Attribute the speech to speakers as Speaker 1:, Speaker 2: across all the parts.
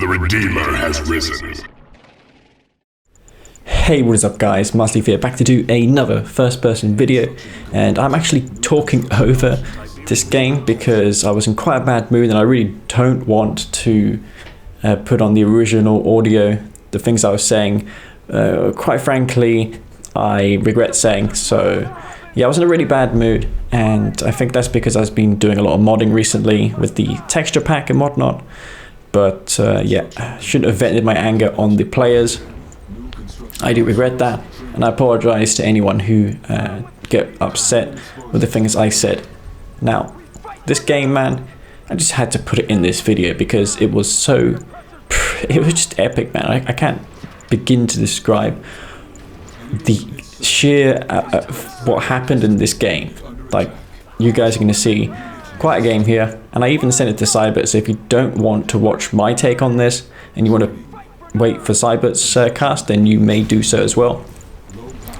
Speaker 1: The Redeemer has risen.
Speaker 2: Hey, what is up guys, masterleaf here, back to do another first person video, and I'm actually talking over this game because I was in quite a bad mood and I really don't want to put on the original audio the things I was saying. Quite frankly, I regret saying. So yeah, I was in a really bad mood, and I think that's because I've been doing a lot of modding recently with the texture pack and whatnot. But yeah, I shouldn't have vented my anger on the players. I do regret that, and I apologize to anyone who get upset with the things I said. Now, this game, man, I just had to put it in this video because it was so, it was just epic, man. I can't begin to describe the sheer what happened in this game. Like, you guys are going to see quite a game here, and I even sent it to Cybert, so if you don't want to watch my take on this and you want to wait for Cybert's cast, then you may do so as well.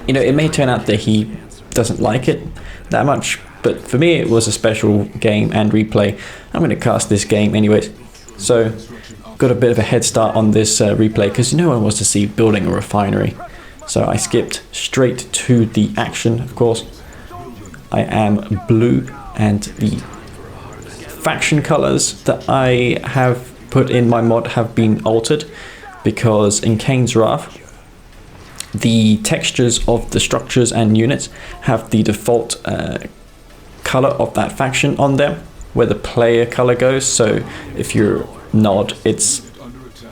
Speaker 2: You know, it may turn out that he doesn't like it that much, but for me it was a special game and replay. I'm going to cast this game anyways, so got a bit of a head start on this replay because no one wants to see building a refinery. So I skipped straight to the action, of course. I am blue, and the faction colors that I have put in my mod have been altered, because in Kane's Wrath, the textures of the structures and units have the default color of that faction on them, where the player color goes. So if you're Nod, it's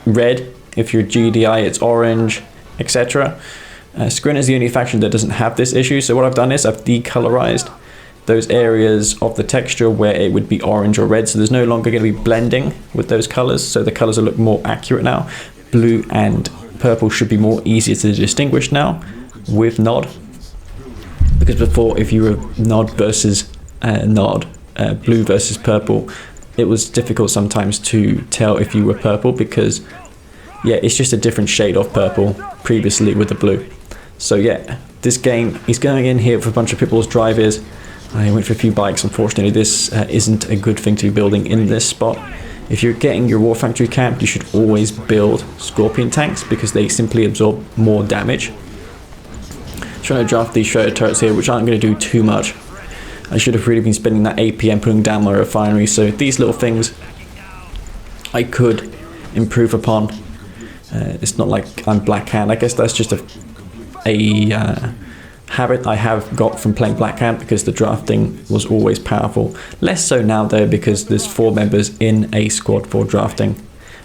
Speaker 2: red. If you're GDI, it's orange, etc. Scrin is the only faction that doesn't have this issue. So what I've done is I've decolorized those areas of the texture where it would be orange or red. So there's no longer going to be blending with those colors. So the colors will look more accurate now. Blue and purple should be more easier to distinguish now with Nod, because before, if you were Nod versus Nod, blue versus purple, it was difficult sometimes to tell if you were purple, because yeah, it's just a different shade of purple previously with the blue. So yeah, this game, he's going in here with a bunch of people's drivers. I went for a few bikes. Unfortunately, this isn't a good thing to be building in this spot. If you're getting your War Factory camp, you should always build Scorpion tanks because they simply absorb more damage. Trying to draft these shredder turrets here, which aren't going to do too much. I should have really been spending that APM putting down my refinery. So these little things I could improve upon. It's not like I'm Black Hand. I guess that's just a habit I have got from playing Black Hand, because the drafting was always powerful. Less so now though, because there's 4 members in a squad for drafting.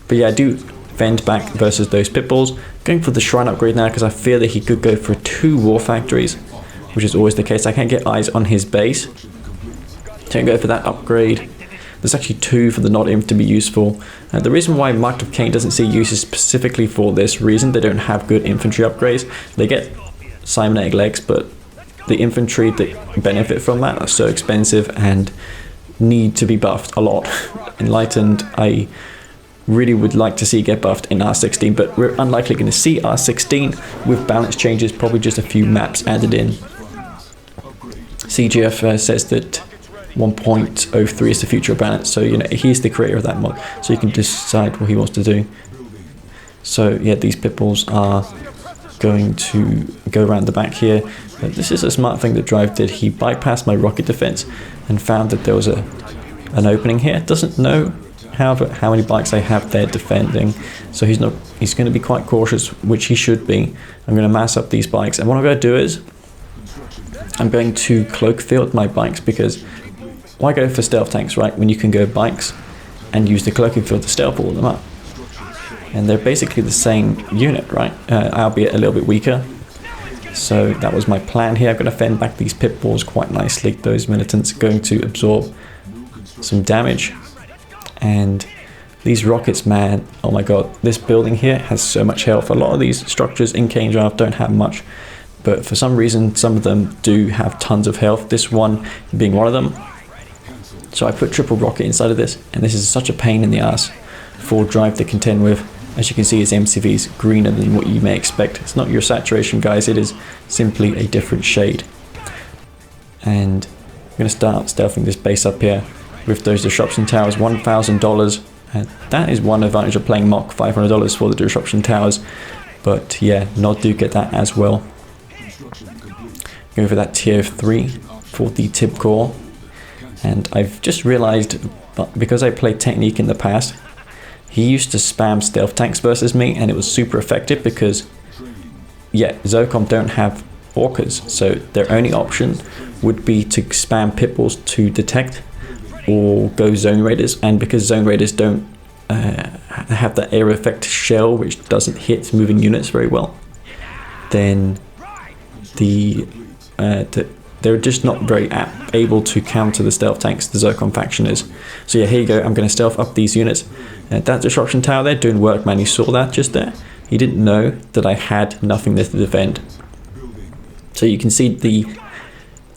Speaker 2: But yeah, I do fend back versus those pitbulls. Going for the shrine upgrade now because I fear that he could go for 2 war factories, which is always the case. I can't get eyes on his base. Don't go for that upgrade. There's actually 2 for the Nod Imp to be useful. The reason why Mark of Kane doesn't see use is specifically for this reason. They don't have good infantry upgrades. They get cybernetic legs, but the infantry that benefit from that are so expensive and need to be buffed a lot. Enlightened, I really would like to see get buffed in R16, but we're unlikely going to see R16 with balance changes, probably just a few maps added in. CGF says that 1.03 is the future of balance, so you know, he's the creator of that mod, so he can decide what he wants to do. So yeah, these pitbulls are going to go around the back here. This is a smart thing that Drive did. He bypassed my rocket defense and found that there was an opening here. Doesn't know, however, how many bikes I have there defending, so he's going to be quite cautious, which he should be. I'm going to mass up these bikes, and what I'm going to do is I'm going to cloak field my bikes, because why go for stealth tanks, right, when you can go bikes and use the cloaking field to stealth all them up? And they're basically the same unit, right? Albeit a little bit weaker. So that was my plan here. I'm going to fend back these pitbulls quite nicely. Those militants are going to absorb some damage. And these rockets, man, oh my god. This building here has so much health. A lot of these structures in Kane's Wrath don't have much. But for some reason, some of them do have tons of health. This one being one of them. So I put triple rocket inside of this. And this is such a pain in the ass for Drive to contend with. As you can see, his MCV is greener than what you may expect. It's not your saturation, guys. It is simply a different shade. And I'm going to start stealthing this base up here with those disruption towers. $1,000 That is one advantage of playing Mach $500 for the disruption towers, but yeah, Nod do get that as well. Go for that tier 3 for the tip core, and I've just realized, because I played Technique in the past, he used to spam stealth tanks versus me, and it was super effective because, yeah, ZOCOM don't have orcas, so their only option would be to spam pitbulls to detect or go zone raiders, and because zone raiders don't have that air effect shell which doesn't hit moving units very well, then they're just not very able to counter the stealth tanks the ZOCOM faction is. So yeah, here you go, I'm going to stealth up these units. That disruption tower there doing work, man. He saw that just there. He didn't know that I had nothing there to defend. So you can see the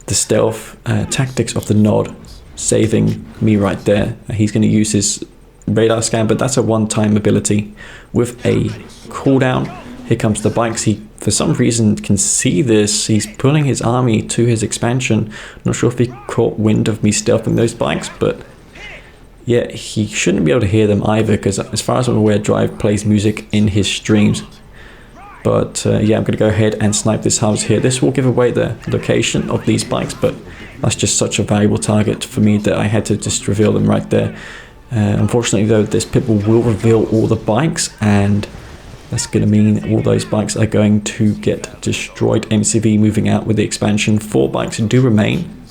Speaker 2: stealth tactics of the Nod saving me right there. He's going to use his radar scan, but that's a one-time ability with a cooldown. Here comes the bikes. He, for some reason, can see this. He's pulling his army to his expansion. Not sure if he caught wind of me stealthing those bikes, but yeah, he shouldn't be able to hear them either, because as far as I'm aware, Drive plays music in his streams. But yeah, I'm going to go ahead and snipe this house here. This will give away the location of these bikes, but that's just such a valuable target for me that I had to just reveal them right there. Unfortunately though, this pitbull will reveal all the bikes, and that's going to mean all those bikes are going to get destroyed. MCV moving out with the expansion. 4 bikes do remain,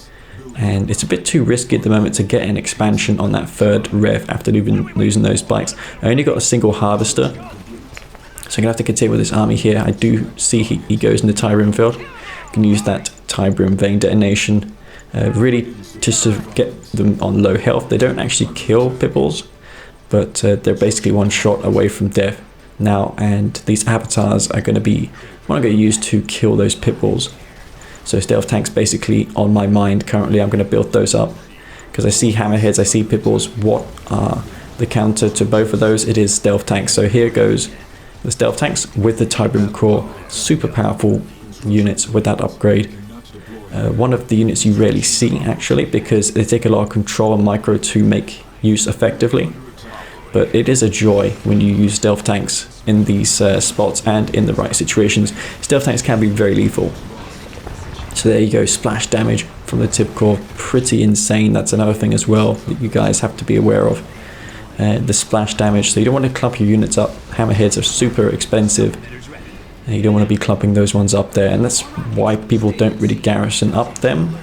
Speaker 2: and it's a bit too risky at the moment to get an expansion on that third rev after losing those bikes. I only got a single harvester, so I'm going to have to continue with this army here. I do see he goes into Tybrim field. I can use that Tybrim vein detonation really just to get them on low health. They don't actually kill pitbulls, but they're basically one shot away from death now, and these avatars are going to be what I'm going to use to kill those pitbulls. So stealth tanks basically on my mind currently. I'm going to build those up because I see hammerheads, I see pitbulls. What are the counter to both of those? It is stealth tanks. So here goes the stealth tanks with the Tybrim core. Super powerful units with that upgrade. One of the units you rarely see actually, because they take a lot of control and micro to make use effectively. But it is a joy when you use stealth tanks in these spots and in the right situations. Stealth tanks can be very lethal. So there you go, splash damage from the tip core, pretty insane. That's another thing as well that you guys have to be aware of. The splash damage, so you don't want to clump your units up. Hammerheads are super expensive. You don't want to be clumping those ones up there, and that's why people don't really garrison up them,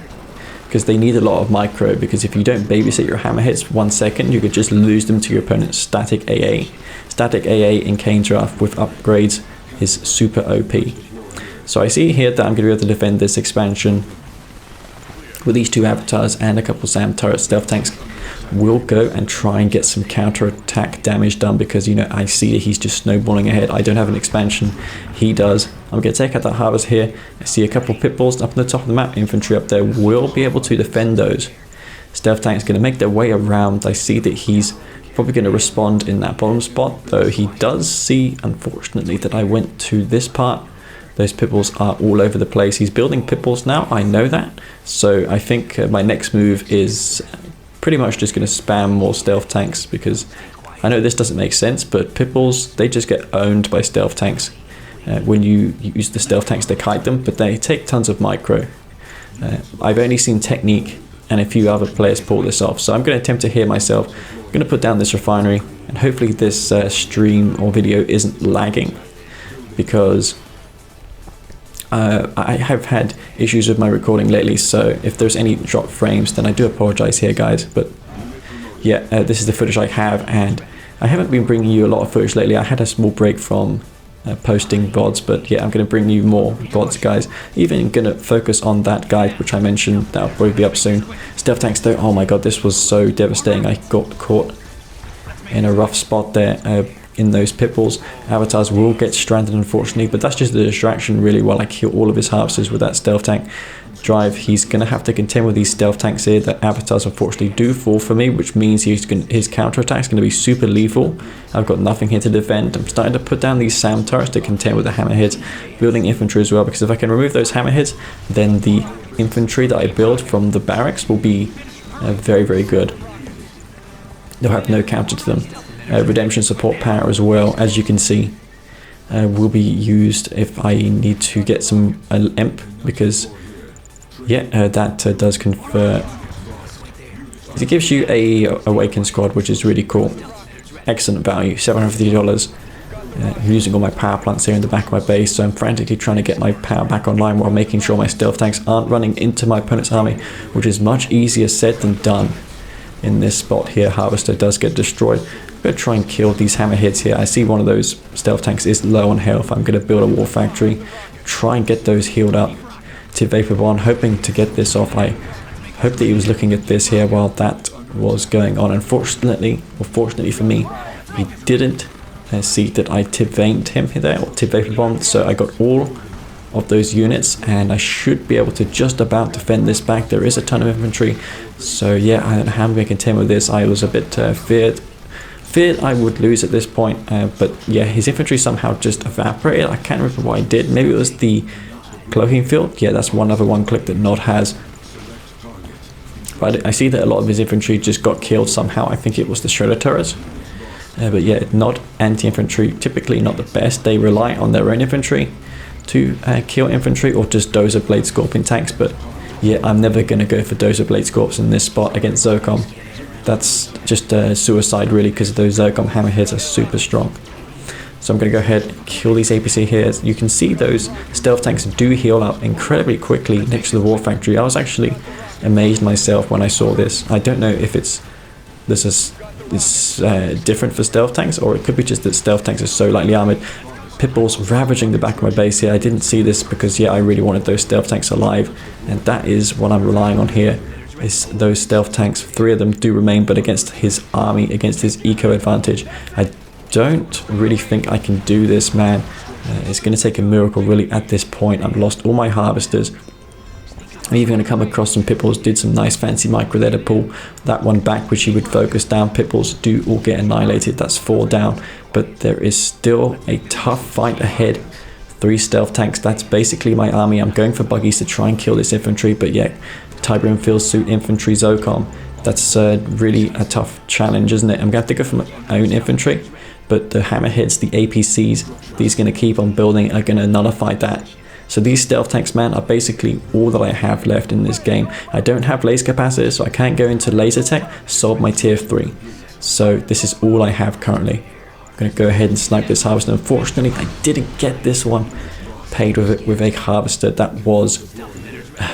Speaker 2: because they need a lot of micro, because if you don't babysit your hammerheads 1 second, you could just lose them to your opponent's static AA. Static AA in Kane draft with upgrades is super OP. So I see here that I'm going to be able to defend this expansion with these 2 avatars and a couple SAM turrets. Stealth tanks will go and try and get some counter attack damage done, because you know I see that he's just snowballing ahead. I don't have an expansion, he does. I'm going to take out that harvest here. I see a couple of pitbulls up on the top of the map. Infantry up there will be able to defend those. Stealth tank is going to make their way around. I see that he's probably going to respond in that bottom spot, though he does see, unfortunately, that I went to this part. Those pitbulls are all over the place. He's building pitbulls now, I know that. So I think my next move is pretty much just going to spam more stealth tanks, because I know this doesn't make sense, but pitbulls, they just get owned by stealth tanks. When you use the stealth tanks to kite them, but they take tons of micro. I've only seen Technique and a few other players pull this off, so I'm going to attempt to hear myself. I'm going to put down this refinery, and hopefully this stream or video isn't lagging, because I have had issues with my recording lately, so if there's any drop frames, then I do apologize here, guys. But yeah, this is the footage I have, and I haven't been bringing you a lot of footage lately. I had a small break from posting VODs, but yeah, I'm going to bring you more VODs, guys. Even going to focus on that guide which I mentioned. That'll probably be up soon. Stealth tanks though, oh my god, this was so devastating. I got caught in a rough spot there. In those pitbulls, avatars will get stranded, unfortunately, but that's just a distraction really while I kill all of his harvesters with that stealth tank. Drive, he's going to have to contend with these stealth tanks here. The avatars unfortunately do fall for me, which means his counter attack is going to be super lethal. I've got nothing here to defend. I'm starting to put down these SAM turrets to contend with the hammerheads, building infantry as well, because if I can remove those hammerheads, then the infantry that I build from the barracks will be very, very good. They'll have no counter to them. redemption support power as well, as you can see, will be used if I need to get some imp, because yeah, that does convert. It gives you a awakened squad, which is really cool. Excellent value, $750. I'm using all my power plants here in the back of my base, so I'm frantically trying to get my power back online while making sure my stealth tanks aren't running into my opponent's army, which is much easier said than done. In this spot here, Harvester does get destroyed. I'm going to try and kill these hammerheads here. I see one of those stealth tanks is low on health. I'm going to build a war factory, try and get those healed up. To Vapor Bomb, hoping to get this off. I hope that he was looking at this here while that was going on. Unfortunately, or fortunately for me, he didn't see that I tip-veined him there, or tip-vapor bombed, so I got all of those units, and I should be able to just about defend this back. There is a ton of infantry, so yeah, I don't know how I'm going to contend with this. I was a bit feared I would lose at this point, but yeah, his infantry somehow just evaporated. I can't remember what I did. Maybe it was the cloaking field. Yeah, that's one other one click that Nod has. But I see that a lot of his infantry just got killed somehow. I think it was the shredder turrets. But yeah, Nod anti-infantry, typically not the best. They rely on their own infantry to kill infantry, or just dozer blade scorpion tanks. But yeah, I'm never going to go for dozer blade scorps in this spot against ZOCOM. That's just suicide really, because those ZOCOM hammerheads are super strong. So I'm going to go ahead and kill these APC here. You can see those stealth tanks do heal up incredibly quickly next to the war factory. I was actually amazed myself when I saw this. I don't know if it's different for stealth tanks, or it could be just that stealth tanks are so lightly armored. Pitbull's ravaging the back of my base here. I didn't see this because yeah, I really wanted those stealth tanks alive, and that is what I'm relying on here, is those stealth tanks. 3 of them do remain, but against his army, against his eco advantage, I don't really think I can do this, man. It's going to take a miracle really at this point. I've lost all my harvesters. I'm even going to come across some Pitbulls. Did some nice fancy micro there to pull that one back, which he would focus down. Pitbulls do all get annihilated. That's 4 down, but there is still a tough fight ahead. 3 stealth tanks, that's basically my army. I'm going for buggies to try and kill this infantry, but yeah, Tiber and Field Suit infantry ZOCOM, that's really a tough challenge, isn't it? I'm going to have to go for my own infantry, but the hammerheads, the APCs, these going to keep on building, are going to nullify that. So these stealth tanks, man, are basically all that I have left in this game. I don't have laser capacitors, so I can't go into laser tech, solve my tier 3. So this is all I have currently. I'm going to go ahead and snipe this harvester. Unfortunately, I didn't get this one paid with a harvester. That was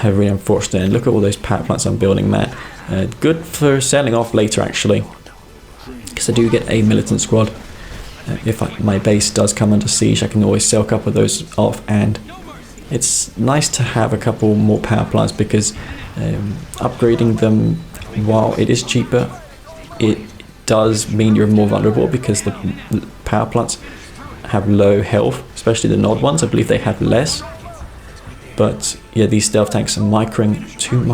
Speaker 2: really unfortunate. And look at all those power plants I'm building, man. Good for selling off later, actually, because I do get a militant squad. If my base does come under siege, I can always sell a couple of those off, and it's nice to have a couple more power plants, because upgrading them, while it is cheaper, it does mean you're more vulnerable, because the power plants have low health, especially the Nod ones. I believe they have less. But yeah, these stealth tanks are microing to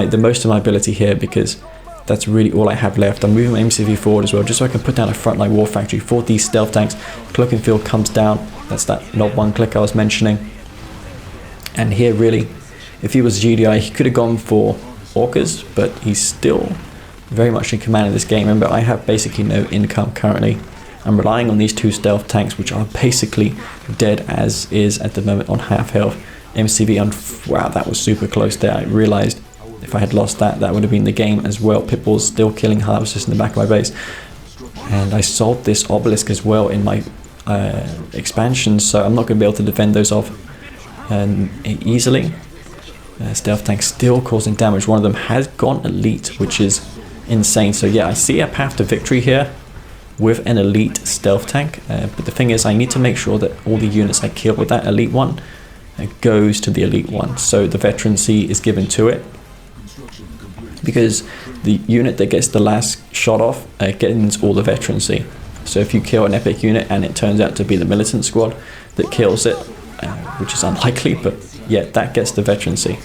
Speaker 2: the most of my ability here, because that's really all I have left. I'm moving my MCV forward as well, just so I can put down a frontline war factory for these stealth tanks. Cloak and Field comes down. That's that Nod 1 click I was mentioning. And here, really, if he was GDI, he could have gone for Orcas, but he's still very much in command of this game. Remember, I have basically no income currently. I'm relying on these 2 stealth tanks, which are basically dead as is at the moment on half health. MCV on, wow, that was super close there. I realized if I had lost that, that would have been the game as well. Pitbull's still killing harvesters in the back of my base. And I sold this obelisk as well in my expansion, so I'm not going to be able to defend those off easily. Stealth tanks still causing damage. One of them has gone elite, which is insane. So yeah, I see a path to victory here with an elite stealth tank, but the thing is, I need to make sure that all the units I kill with that elite one goes to the elite one, so the veterancy is given to it, because the unit that gets the last shot off gains all the veterancy. So if you kill an epic unit and it turns out to be the militant squad that kills it, which is unlikely, but yeah, that gets the veterancy.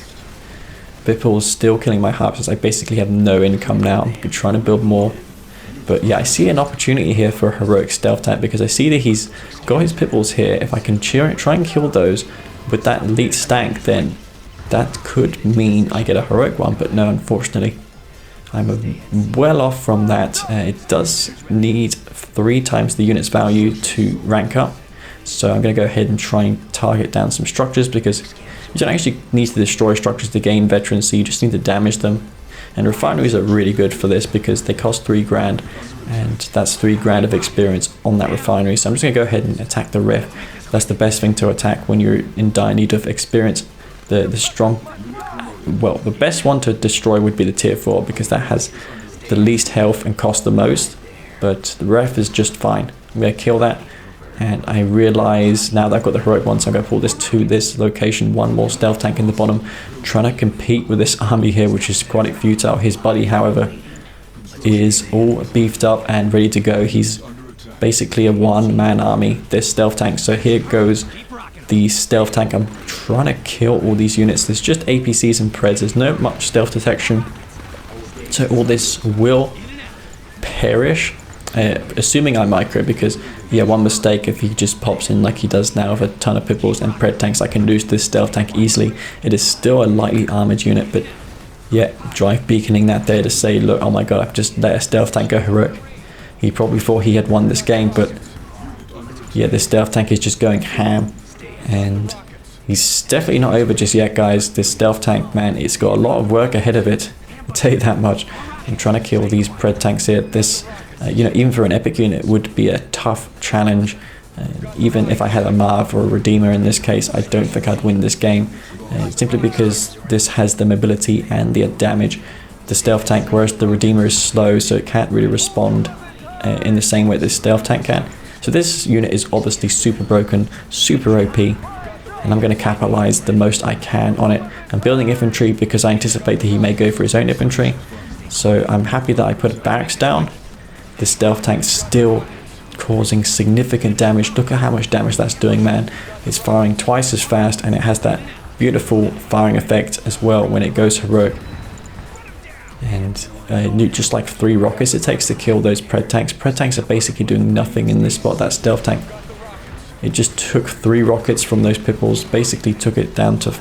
Speaker 2: Bipple's still killing my harvesters. I basically have no income now. I'm trying to build more. But yeah, I see an opportunity here for a heroic stealth tank, because I see that he's got his Pitbulls here. If I can try and kill those with that elite stank, then that could mean I get a heroic one. But no, unfortunately, I'm well off from that. It does need 3 times the unit's value to rank up. So I'm going to go ahead and try and target down some structures, because you don't actually need to destroy structures to gain veterancy, you just need to damage them. And refineries are really good for this because they cost 3 grand, and that's 3 grand of experience on that refinery. So I'm just going to go ahead and attack the ref. That's the best thing to attack when you're in dire need of experience. The best one to destroy would be the tier 4, because that has the least health and costs the most, but the ref is just fine. I'm going to kill that, and I realize now that I've got the heroic one, so I'm going to pull this to this location. 1 more stealth tank in the bottom, trying to compete with this army here, which is quite futile. His buddy, however, is all beefed up and ready to go. He's basically a 1-man army, this stealth tank. So here goes the stealth tank. I'm trying to kill all these units. There's just APCs and Preds. There's no much stealth detection, so all this will perish, assuming I micro, because yeah, one mistake, if he just pops in like he does now with a ton of pitbulls and Pred tanks, I can lose this stealth tank easily. It is still a lightly armored unit, but yeah, drive beaconing that there to say, look, oh my god, I've just let a stealth tank go heroic. He probably thought he had won this game, but yeah, this stealth tank is just going ham. And he's definitely not over just yet, guys. This stealth tank, man, it's got a lot of work ahead of it, I'll tell you that much. I'm trying to kill these Pred tanks here. This, even for an epic unit, would be a tough challenge. Even if I had a Marv or a Redeemer in this case, I don't think I'd win this game. Simply because this has the mobility and the damage. The stealth tank, whereas the Redeemer is slow, so it can't really respond in the same way this stealth tank can. So this unit is obviously super broken, super OP, and I'm going to capitalize the most I can on it. I'm building infantry because I anticipate that he may go for his own infantry, so I'm happy that I put barracks down. The stealth tank's still causing significant damage. Look at how much damage that's doing, man. It's firing twice as fast, and it has that beautiful firing effect as well when it goes heroic. And just like 3 rockets it takes to kill those Pred tanks. Pred tanks are basically doing nothing in this spot. That stealth tank, it just took 3 rockets from those pitbulls, basically took it down to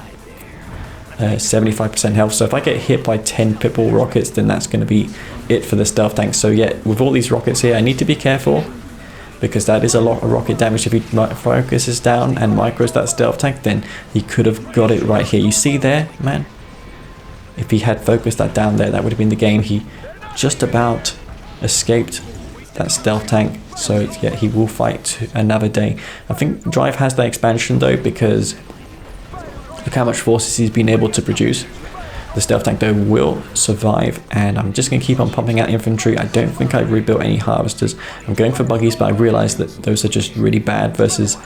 Speaker 2: 75% health. So if I get hit by 10 pitbull rockets, then that's going to be it for the stealth tank. So yeah, with all these rockets here, I need to be careful, because that is a lot of rocket damage. If he focuses down and micros that stealth tank, then he could have got it right here. You see there, man? If he had focused that down there, that would have been the game. He just about escaped that stealth tank. So yeah, he will fight another day. I think Drive has that expansion though, because look how much forces he's been able to produce. The stealth tank though will survive, and I'm just going to keep on pumping out infantry. I don't think I've rebuilt any harvesters. I'm going for buggies, but I realized that those are just really bad versus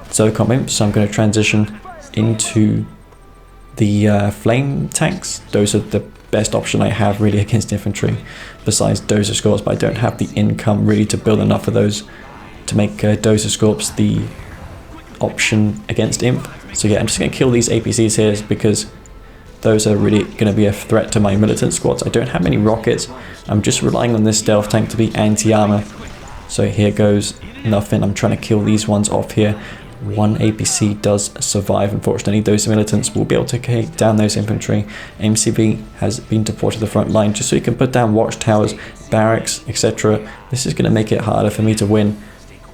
Speaker 2: ZOCOM imps, so I'm going to transition into the flame tanks. Those are the best option I have really against infantry, besides dozer scores, but I don't have the income really to build enough of those to make dozer scores the option against imp. So yeah, I'm just going to kill these APCs here, because those are really going to be a threat to my militant squads. I don't have many rockets. I'm just relying on this stealth tank to be anti-armor. So here goes nothing. I'm trying to kill these ones off here. 1 APC does survive, unfortunately. Those militants will be able to take down those infantry. MCV has been deployed to the front line just so you can put down watchtowers, barracks, etc. This is going to make it harder for me to win.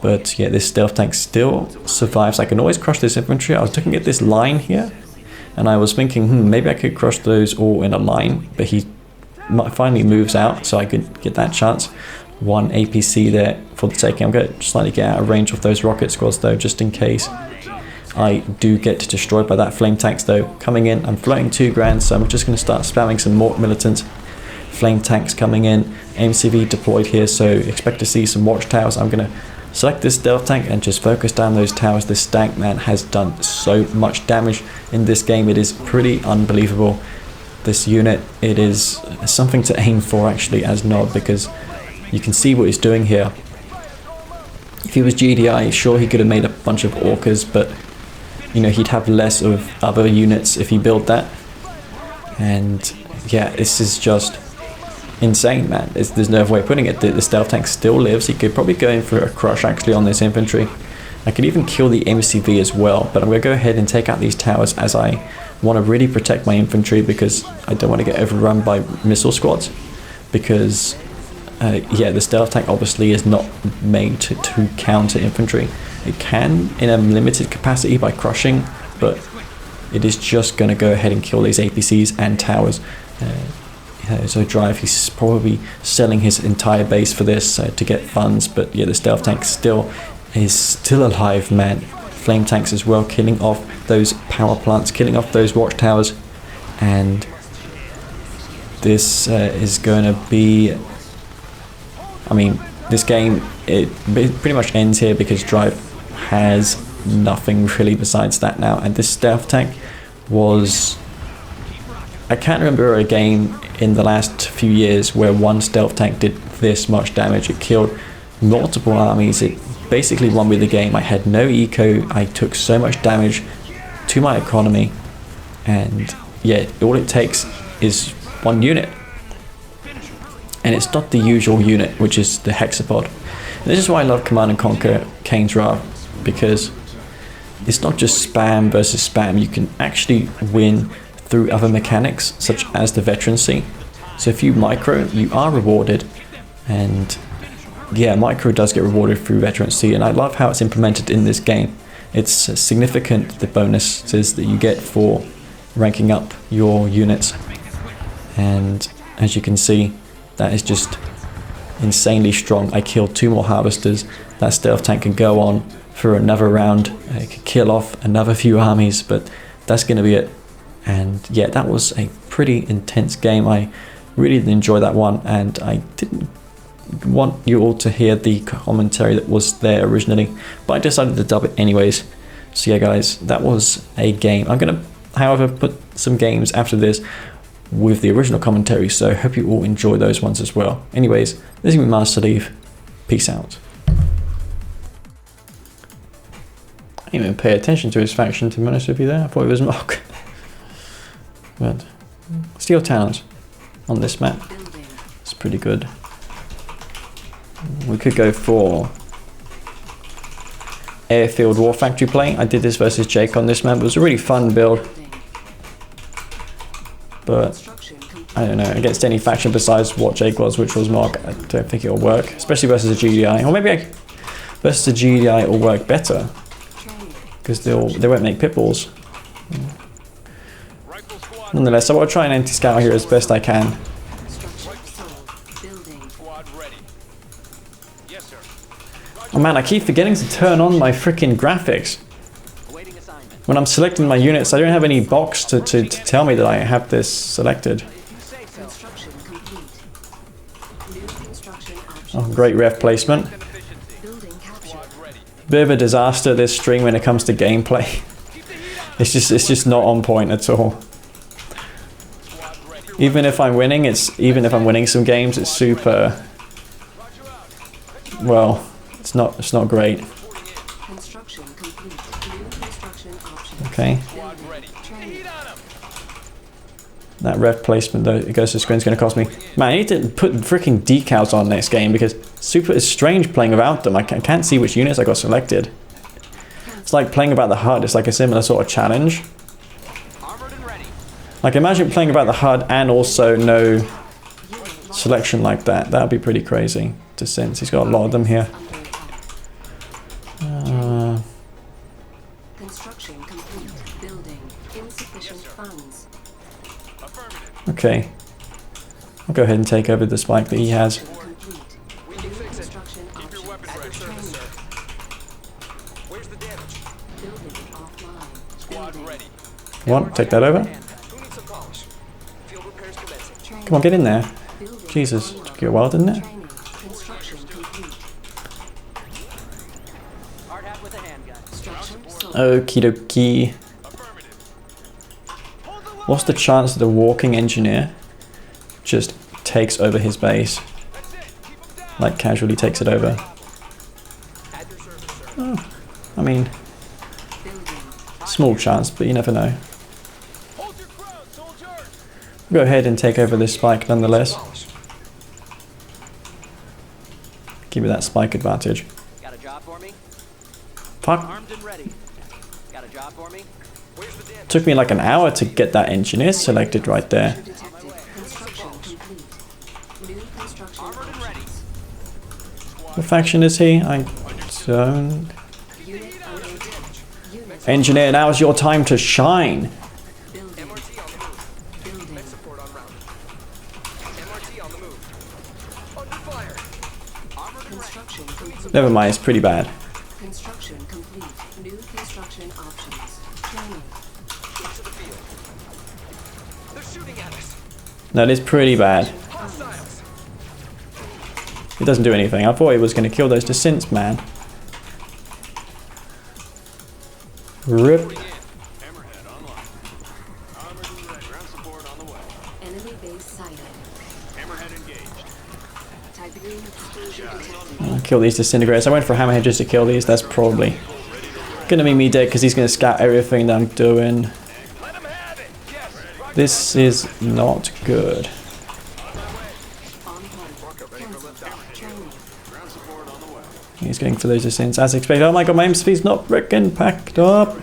Speaker 2: But yeah, this stealth tank still survives. I can always crush this infantry. I was looking at this line here, and I was thinking, maybe I could crush those all in a line, but he finally moves out, so I could get that chance. 1 APC there for the taking. I'm going to slightly get out of range of those rocket squads though, just in case I do get destroyed by that flame tanks though. Coming in, I'm floating 2 grand, so I'm just going to start spamming some more militant flame tanks coming in. MCV deployed here, so expect to see some watchtowers. I'm going to select this stealth tank and just focus down those towers. This tank, man, has done so much damage in this game. It is pretty unbelievable. This unit, it is something to aim for actually as Nod, because you can see what he's doing here. If he was GDI, sure, he could have made a bunch of orcas, but he'd have less of other units if he built that. And yeah, this is just insane, man. There's no other way of putting it. The stealth tank still lives. He could probably go in for a crush actually on this infantry. I could even kill the MCV as well, but I'm going to go ahead and take out these towers, as I want to really protect my infantry, because I don't want to get overrun by missile squads. because yeah, the stealth tank obviously is not made to counter infantry. It can in a limited capacity by crushing, but it is just going to go ahead and kill these APCs and towers. So Drive, he's probably selling his entire base for this to get funds, but yeah, the stealth tank is still alive, man. Flame tanks as well, killing off those power plants, killing off those watchtowers, and this is going to be, I mean, this game, it pretty much ends here because Drive has nothing really besides that now. And this stealth tank was, I can't remember a game in the last few years where one stealth tank did this much damage. It killed multiple armies. It basically won me the game. I had no eco. I took so much damage to my economy, and yeah, all it takes is one unit. And it's not the usual unit, which is the hexapod. And this is why I love Command & Conquer Kane's Wrath, because it's not just spam versus spam. You can actually win through other mechanics, such as the veterancy. So if you micro, you are rewarded, and yeah, micro does get rewarded through veterancy, and I love how it's implemented in this game. It's significant, the bonuses that you get for ranking up your units, and as you can see, that is just insanely strong. I killed 2 more harvesters. That stealth tank can go on for another round. It could kill off another few armies, but that's going to be it. And yeah, that was a pretty intense game. I really did enjoy that one, and I didn't want you all to hear the commentary that was there originally, but I decided to dub it anyways. So yeah guys, that was a game. I'm going to, however, put some games after this with the original commentary, so I hope you all enjoy those ones as well. Anyways, this is me, Master Leaf. Peace out. I didn't even pay attention to his faction, to be honest with you there. I thought it was Mock. But Steel Towns on this map, it's pretty good. We could go for Airfield War Factory play. I did this versus Jake on this map. It was a really fun build, but I don't know, against any faction besides what Jake was, which was Mark, I don't think it'll work, especially versus a GDI. Or maybe versus a GDI it'll work better, because they won't make pitballs. Nonetheless, I will try and anti-scout here as best I can. Oh man, I keep forgetting to turn on my freaking graphics. When I'm selecting my units, I don't have any box to tell me that I have this selected. Oh, great ref placement. Bit of a disaster this stream when it comes to gameplay. It's just not on point at all. Even if I'm winning, even if I'm winning some games, it's super, well, it's not great. Okay. That ref placement though, it goes to Scrin's going to cost me. Man, I need to put freaking decals on next game, because it's strange playing without them. I can't see which units I got selected. It's like playing about the HUD. It's like a similar sort of challenge. Like imagine playing about the HUD and also no selection like that. That would be pretty crazy to sense. He's got a lot of them here. Okay. I'll go ahead and take over the spike that he has. What? Take that over? Come on, get in there. Jesus, took you a while, didn't it? Okie dokie. What's the chance that the walking engineer just takes over his base? Like casually takes it over. Oh, I mean, small chance, but you never know. Go ahead and take over this spike nonetheless. Give me that spike advantage.
Speaker 3: Got a job for me?
Speaker 2: Fuck.
Speaker 3: Armed and ready. Got a job for me?
Speaker 2: Took me like an hour to get that engineer selected right there.
Speaker 4: Construction
Speaker 3: Armored and ready.
Speaker 2: What faction is he? I don't...
Speaker 4: unit under attack. Unit
Speaker 2: Engineer, now's your time to shine.
Speaker 4: building.
Speaker 3: MRT on the move.
Speaker 4: Building.
Speaker 3: Next support on route. MRT on the move. Under fire. Armored and ready.
Speaker 4: Construction complete.
Speaker 2: Never mind, it's pretty bad.
Speaker 4: Construction complete. New construction options. Training.
Speaker 3: Get to the field. They're shooting at us.
Speaker 2: That is pretty bad.
Speaker 3: Hostiles.
Speaker 2: It doesn't do anything. I thought it was going to kill those descents, man. Rip.
Speaker 1: Hammerhead online. Armored and ready. Ground support on the way.
Speaker 4: Enemy base sighted.
Speaker 1: Hammerhead engaged.
Speaker 4: Tiberium exposure detected.
Speaker 2: I'll kill these disintegrators. I went for Hammerhead just to kill these. That's probably going to be me dead because he's going to scout everything that I'm doing.
Speaker 3: Let them have it. Yes.
Speaker 2: This is not good.
Speaker 4: On hold. Cancel. Training.
Speaker 1: Ground support on the way.
Speaker 2: He's going for those descents as expected. Oh my god, my aim speed's not freaking packed up.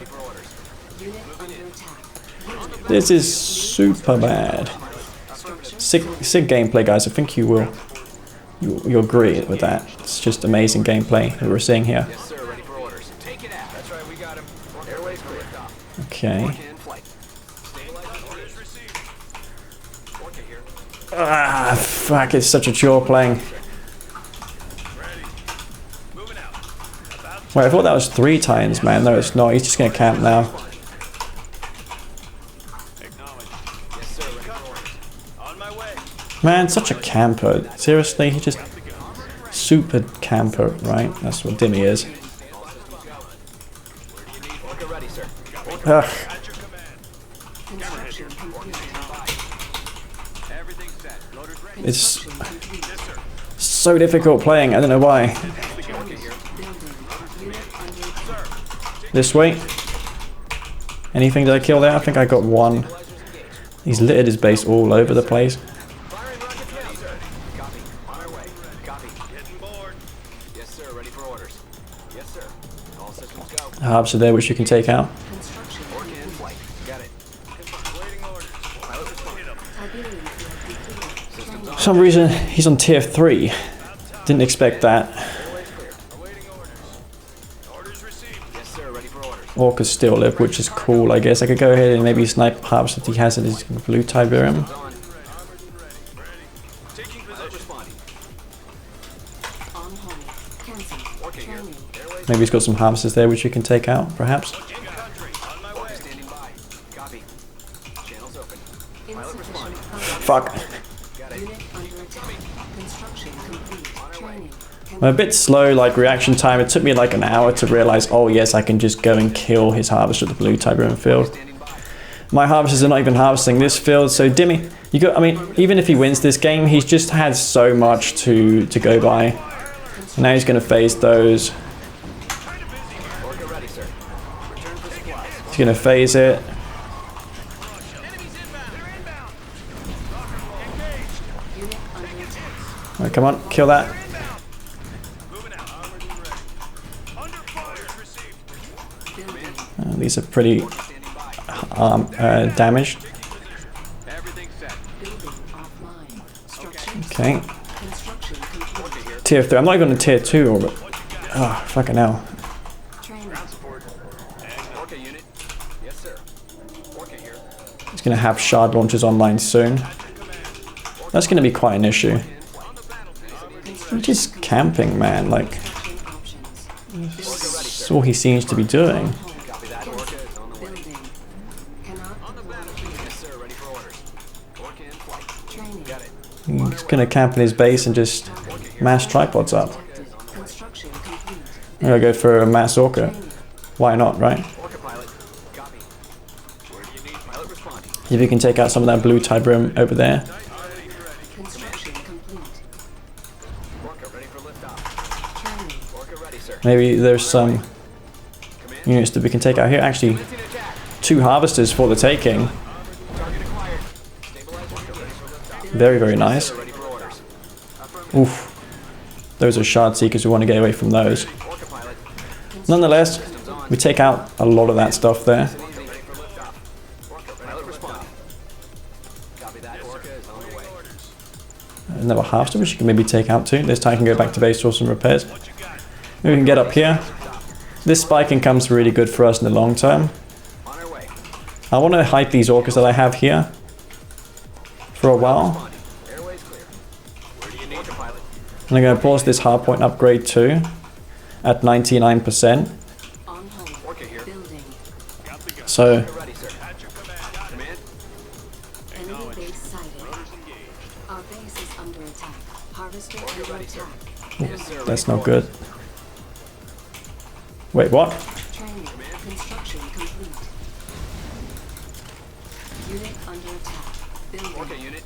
Speaker 4: Unit under attack.
Speaker 2: This is super bad. Sick gameplay, guys. I think you'll agree with that. It's just amazing gameplay that we're seeing here.
Speaker 3: Yes, sir. Ready for orders. Take it out. That's right. We got him. Airways clear.
Speaker 2: Okay.
Speaker 3: In flight. Stabilize orders received. Orca here.
Speaker 2: Ah, fuck! It's such a chore playing.
Speaker 1: Moving out.
Speaker 2: Wait, I thought that was 3 times, man. No, it's not. He's just gonna camp now.
Speaker 1: Acknowledge.
Speaker 3: Yes, sir. Ready for orders.
Speaker 1: On my way.
Speaker 2: Man, such a camper. Seriously, he just super camper, right? That's what Dimmy is.
Speaker 3: Orca ready, sir.
Speaker 2: Ugh.
Speaker 1: At your command.
Speaker 4: Construction complete.
Speaker 3: Everything's set. Loaders ready.
Speaker 2: It's
Speaker 4: Construction complete.
Speaker 1: Yes, sir.
Speaker 2: so difficult playing. I don't know why.
Speaker 4: Building. Unit under attack.
Speaker 2: This way. Anything did I kill there? I think I got one. He's littered his base all over the place.
Speaker 3: Firing rockets ready, sir. Copy. On our way. Copy.
Speaker 1: Getting board.
Speaker 3: Yes, sir. Ready for orders. Yes, sir. All systems go.
Speaker 2: Harbs are there, which you can take out.
Speaker 4: Construction
Speaker 3: Orca in flight. Got it.
Speaker 1: Waiting orders.
Speaker 3: Pilot respond.
Speaker 4: Tiberium field deployed. Training.
Speaker 2: For some reason, he's on tier 3. Didn't expect that.
Speaker 3: Airways clear.
Speaker 1: Awaiting orders. Orders received.
Speaker 3: Yes, sir. Ready for orders.
Speaker 2: Orcas still live, which is cool, I guess. I could go ahead and maybe snipe Harbs that he has in his blue Tiberium.
Speaker 3: On.
Speaker 1: Armored and ready. Ready. Taking
Speaker 3: Pilot
Speaker 1: position.
Speaker 3: responding.
Speaker 4: On hold. Cancel.
Speaker 3: Orca here.
Speaker 4: Training.
Speaker 3: Airways
Speaker 2: Maybe he's got some Harbs there, which you can take out, perhaps.
Speaker 1: In country. On my way.
Speaker 3: Orca standing by. Copy. Channels open. Pilot
Speaker 4: Insufficient
Speaker 3: responding.
Speaker 4: funds.
Speaker 2: Fuck.
Speaker 3: Got it.
Speaker 4: Unit under attack. Construction complete. Training.
Speaker 2: I'm a bit slow, like reaction time. It took me like an hour to realize, oh yes, I can just go and kill his harvester at the blue Tiberium field.
Speaker 3: Standing by.
Speaker 2: My harvesters are not even harvesting this field, so Dimmy, you got. I mean, even if he wins this game, he's just had so much to go by. Now he's going to phase those.
Speaker 3: Orca ready, sir. Return for supplies.
Speaker 2: He's going to phase it.
Speaker 1: Enemies inbound. They're inbound. Engaged.
Speaker 4: Unit under attack.
Speaker 2: Right, come on, kill that.
Speaker 1: Inbound. Moving out. Armored and ready. Under fire. Received.
Speaker 4: Building.
Speaker 2: These are pretty
Speaker 3: Standing by.
Speaker 2: damaged.
Speaker 3: Everything's set.
Speaker 4: Building offline. Structure.
Speaker 2: Okay,
Speaker 4: Construction complete.
Speaker 3: Orca here.
Speaker 2: tier 3. I'm not even on tier 2 orbit. Oh, fucking hell.
Speaker 4: Training.
Speaker 3: Support. Orca unit. Yes, sir. Orca here.
Speaker 2: He's going to have shard launchers online soon. That's going to be quite an issue. He's just camping, man. Like,
Speaker 4: Construction options.
Speaker 2: that's all he seems to be doing.
Speaker 3: Copy that. Orca is on the way.
Speaker 4: Building. Cannot deploy.
Speaker 3: Yes, sir. Ready for orders. Orca in flight.
Speaker 4: Training.
Speaker 3: Got it.
Speaker 2: He's going to camp in his base and just mass tripods up.
Speaker 4: Construction complete.
Speaker 2: I'm going to go for a mass orca. Why not, right?
Speaker 3: Orca pilot. Copy. Where do you need pilot responding?
Speaker 2: If you can take out some of that blue Tiberium over there.
Speaker 4: Construction complete.
Speaker 3: Orca ready for liftoff.
Speaker 4: Training.
Speaker 3: Orca ready, sir.
Speaker 2: Maybe there's some
Speaker 3: Command.
Speaker 2: units that we can take out here. Actually,
Speaker 3: Commencing attack.
Speaker 2: 2 harvesters for the taking.
Speaker 3: Target acquired. Stabilize. Orca ready for liftoff.
Speaker 2: Very, very nice.
Speaker 3: Sir, ready for orders.
Speaker 2: Oof. Those are shard seekers. We want to get away from those.
Speaker 3: Orca pilot.
Speaker 2: Nonetheless, we take out a lot of that stuff there.
Speaker 3: Ready for liftoff. Orca pilot responding. Copy that. Orca is on the way.
Speaker 2: another harvester, which you can maybe take out too. This time I can go back to base for some repairs. Maybe we can get up here. This spiking comes really good for us in the long term.
Speaker 3: On our way.
Speaker 2: I want to hide these orcas that I have here for a while.
Speaker 3: Airway's clear. Where do you need to pilot?
Speaker 2: And I'm going to pause this hardpoint upgrade too at 99%.
Speaker 4: On hold.
Speaker 3: Orca here.
Speaker 4: Building.
Speaker 2: So
Speaker 3: Ready, sir.
Speaker 1: At your command.
Speaker 3: Command.
Speaker 4: Enemy base sighted. Our base is under attack. Harvester under attack.
Speaker 3: Yes, sir.
Speaker 2: that's not good. Wait, what?
Speaker 4: Training. Construction complete. Unit under attack. Building.
Speaker 3: Orca unit.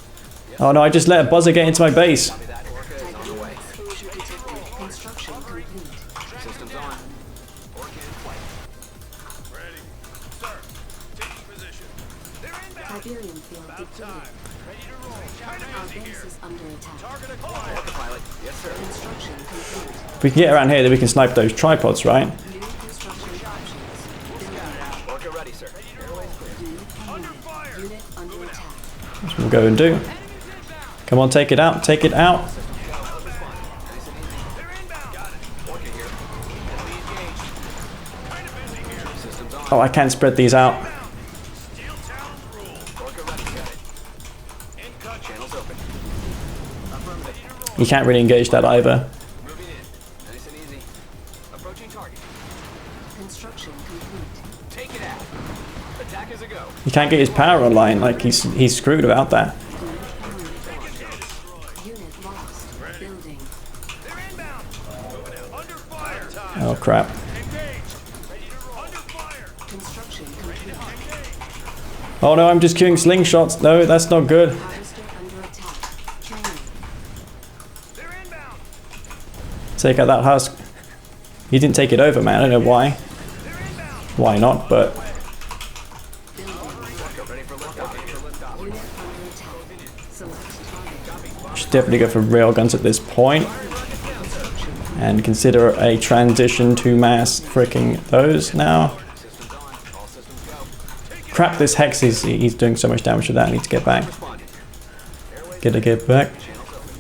Speaker 2: Oh no, I just let a buzzer get into my base.
Speaker 3: Copy that. Orca is on the way.
Speaker 4: Exposure detected. Construction complete.
Speaker 3: Systems on. Orca in flight.
Speaker 1: Ready. Sir, taking position. They're inbound.
Speaker 4: Siberian field
Speaker 1: About
Speaker 4: depleted.
Speaker 1: time. Ready to roll.
Speaker 4: Our base is under attack.
Speaker 1: Target acquired.
Speaker 3: Orca pilot. Yes, sir.
Speaker 4: Construction complete.
Speaker 2: If we can get around here, then we can snipe those tripods, right?
Speaker 4: New construction options. Building.
Speaker 3: Orca ready, sir. Airway's clear.
Speaker 4: Unit promoted. Unit under attack.
Speaker 2: That's what we'll go and do. Come on, take it out, take it out.
Speaker 3: Nice and easy.
Speaker 1: They're inbound. Got it.
Speaker 3: Orca here. Enemy engaged.
Speaker 1: Kind of busy here.
Speaker 3: Systems on.
Speaker 2: Oh, I can't spread these out.
Speaker 1: Steel Town rule.
Speaker 3: Orca ready, got it.
Speaker 1: In cut.
Speaker 3: Channels open. Affirmative.
Speaker 2: You can't really engage that either.
Speaker 3: Moving in. Nice and easy. Approaching target.
Speaker 4: Construction complete.
Speaker 3: Take it out. Attack is a go.
Speaker 2: You can't get his power online, like he's screwed about that.
Speaker 4: Unit lost. Building.
Speaker 1: They're inbound. Moving out. Under fire.
Speaker 2: Oh crap.
Speaker 1: Engage. Ready to roll. Under fire.
Speaker 4: Construction complete.
Speaker 2: Oh no, I'm just queuing slingshots. No, that's not good.
Speaker 4: Harvester under attack. Training.
Speaker 1: They're inbound.
Speaker 2: Take out that husk. He didn't take it over, man. I don't know why.
Speaker 1: They're inbound.
Speaker 2: Why not, but
Speaker 4: Building.
Speaker 3: Orca ready for liftoff. Ready for liftoff.
Speaker 4: Unit under attack. Select target.
Speaker 2: should definitely go for railguns at this point. And consider a transition to mass freaking those now.
Speaker 3: Systems on. All systems go.
Speaker 2: Crap, this Hex he's doing so much damage with that. I need to get back.
Speaker 3: Responding. Airways
Speaker 2: Gotta get back.
Speaker 3: channels open.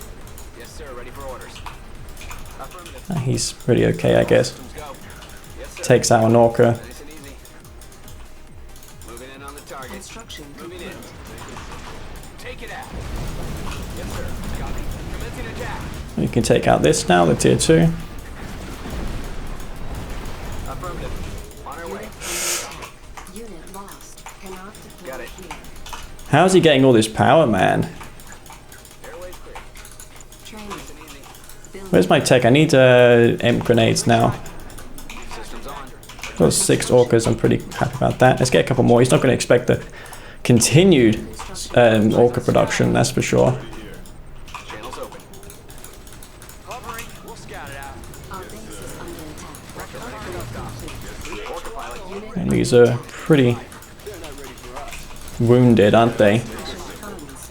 Speaker 3: Yes, sir. Ready for orders. Affirmative.
Speaker 2: He's pretty okay, I guess.
Speaker 3: Systems go. Yes, sir.
Speaker 2: Takes out an Orca.
Speaker 3: Nice and easy. Moving in on the target.
Speaker 4: Construction
Speaker 3: Moving
Speaker 4: complete.
Speaker 3: in. Take it out. Yes, sir. Copy. Commencing attack.
Speaker 2: You can take out this now, the tier 2.
Speaker 3: Affirmative. On our way.
Speaker 4: Unit lost. Cannot deploy
Speaker 3: Got it.
Speaker 4: here.
Speaker 2: How's he getting all this power, man?
Speaker 3: Airways clear.
Speaker 4: Training.
Speaker 3: Nice and easy.
Speaker 4: Building.
Speaker 2: Where's my tech? I need imp grenades now.
Speaker 3: Systems on.
Speaker 2: Got 6 Orcas, I'm pretty happy about that. Let's get a couple more. He's not going to expect the continued Orca production, that's for sure.
Speaker 3: Channels open.
Speaker 1: Hovering. We'll scout it out.
Speaker 4: Our base is under attack. Upgrade complete.
Speaker 3: Orca pilot.
Speaker 4: Unit
Speaker 2: And these are pretty wounded, aren't they?
Speaker 4: funds.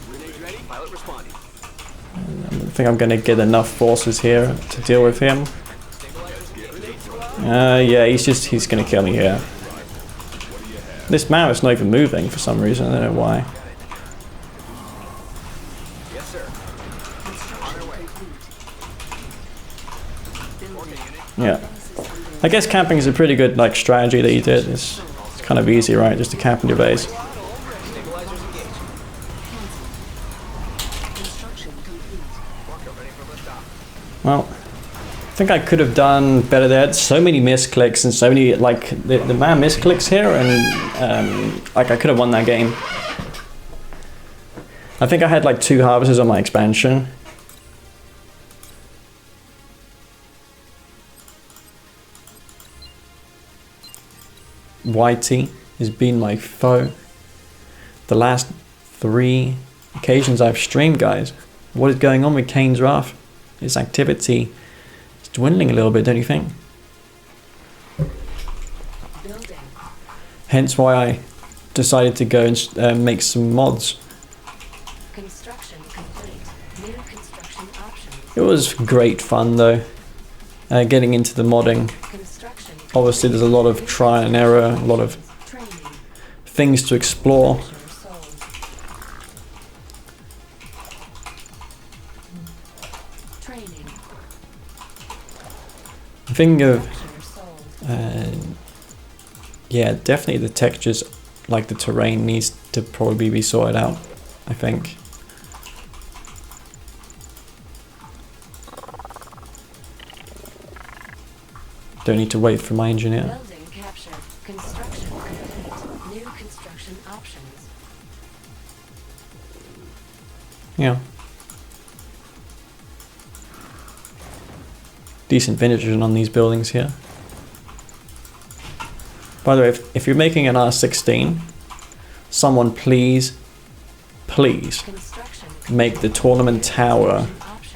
Speaker 3: Grenade ready. Pilot responding.
Speaker 2: I think I'm going to get enough forces here to deal with him. Yeah, he's going to kill me here. This mouse is not even moving for some reason, I don't know why.
Speaker 3: Yes, sir. On our way. Orca unit.
Speaker 2: Yeah. I guess camping is a pretty good like strategy that you did. It's kind of easy, right? Just to camp in your base.
Speaker 3: Stabilizers engaged.
Speaker 4: Construction complete.
Speaker 3: Orca ready for liftoff.
Speaker 2: Well, I think I could have done better there. So many misclicks and so many like the man misclicks here, and like I could have won that game. I think I had like 2 harvesters on my expansion. Whitey has been my foe. The last 3 occasions I've streamed, guys. What is going on with Kane's Wrath? His activity is dwindling a little bit, don't you think?
Speaker 4: Building.
Speaker 2: Hence why I decided to go and make some mods.
Speaker 4: Construction complete. New construction options.
Speaker 2: It was great fun though, getting into the modding.
Speaker 4: Construction.
Speaker 2: Obviously there's a lot of trial and error, a lot of
Speaker 4: Training.
Speaker 2: things to explore.
Speaker 4: Sold.
Speaker 2: Thinking of,
Speaker 4: Structure sold.
Speaker 2: yeah, definitely the textures, like the terrain, needs to probably be sorted out, I think. Don't need to wait for my engineer.
Speaker 4: Building captured. Construction complete. New construction options.
Speaker 2: Yeah. Decent vintage on these buildings here. By the way, if you're making an R16, someone please
Speaker 4: Construction
Speaker 2: make the tournament tower
Speaker 4: options.